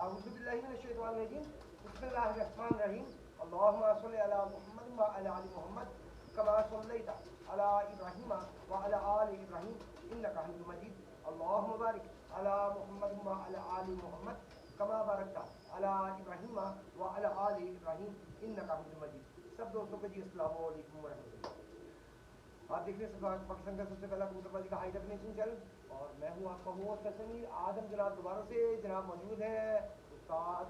अऊज़ु बिल्लाहि मिनश शैतानिर रजीम बिस्मिल्लाहिर रहमानिर रहीम अल्लाहुम्मा सल्लि अला मुहम्मद व अला आलि मुहम्मद कमा सल्लैता अला इब्राहीम व अला आलि इब्राहीम इन्नका हमीदुम मजीद अल्लाहुम्मा बारिक अला मुहम्मद व अला आलि मुहम्मद कमा बारकता अला इब्राहीम व अला आलि इब्राहीम इन्नका हमीदुम मजीद। सब दोस्तों को जी अस्सलामु अलैकुम व रहमतुल्लाह। आप देख रहे हैं पाकिस्तान का सबसे पहला कबूतरबाजी का हाई डेफिनेशन चैनल और मैं हूं आपका होस्ट समीर आदम। जनाब दोबारा से जनाब मौजूद है उस्ताद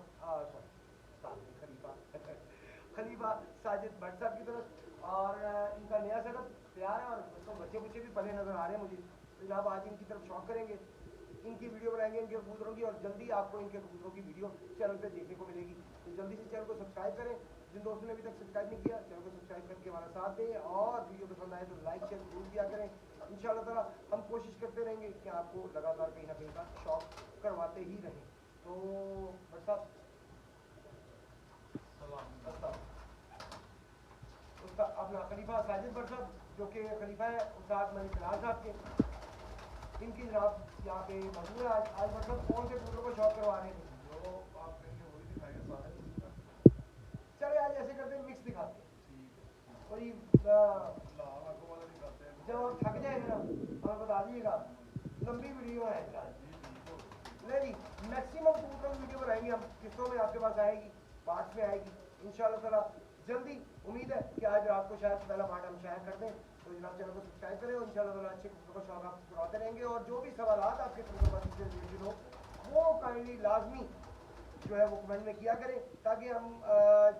सॉरी खलीफा खलीफा साजिद भट्ट साहब की तरफ और इनका नया सेटअप तैयार है और तो बच्चे भी पले नज़र आ रहे हैं मुझे। तो जनाब आज इनकी तरफ शौक करेंगे, इनकी वीडियो बनाएंगे इनके कबूतरों की और जल्दी आपको इनके कबूतरों की वीडियो चैनल पे देखने को मिलेगी। तो जल्दी से चैनल को सब्सक्राइब करें, जिन दोस्तों ने अभी तक सब्सक्राइब नहीं किया चैनल को सब्सक्राइब करके हमारा साथ दें और वीडियो पसंद आए तो लाइक शेयर जरूर किया करें। इंशाल्लाह ताला हम कोशिश करते रहेंगे कि आपको लगातार कहीं ना कहीं का शौक करवाते ही रहें। तो भट्ट साहब उसका अपना खलीफा साजिद भट्ट साहब जो कि खलीफा है उस्ताद मलिक लाल साहब के, इनकी जनाब यहाँ पे मौजूद है। आज भट्ट साहब कौन से कबूतरों को शौक करवा रहे थे? जो आप कहेंगे वही दिखाएंगे सारे। चले आज ऐसे करते हैं, मिक्स दिखाते हैं ठीक है, कोई लाल आंखों वाले दिखाते हैं। जब आप थक जाए ना हमें बता दीजिएगा, लंबी वीडियो है जी बिल्कुल। नहीं मैक्सिमम कबूतरों की वीडियो बनाएंगे हम, किस्तों में आपके पास आएगी, पार्ट्स में आएगी इंशाल्लाह ताला जल्दी। उम्मीद है कि आज रात को शायद पहला पार्ट हम शेयर कर दें। तो जनाब चैनल को सब्सक्राइब करें और इंशाल्लाह ताला अच्छे कबूतरों का शौक आपको करवाते रहेंगे और जो भी सवालात आपके कबूतरबाजी से रिलेटेड हो वो काइंडली लाजमी जो है वो कमेंट में किया करें ताकि हम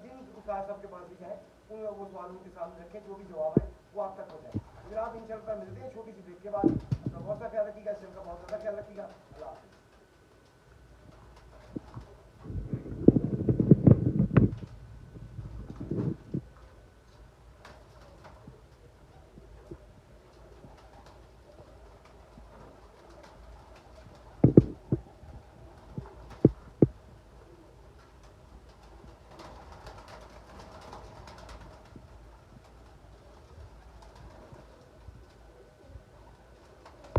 जिन उस्ताद साहब के पास भी जाएँ उन वो सवालों के सामने रखें, जो भी जवाब है वो आप तक हो जाए। जनाब इंशाल्लाह मिलते हैं छोटी सी ब्रेक के बाद। अपना बहुत सा ख्याल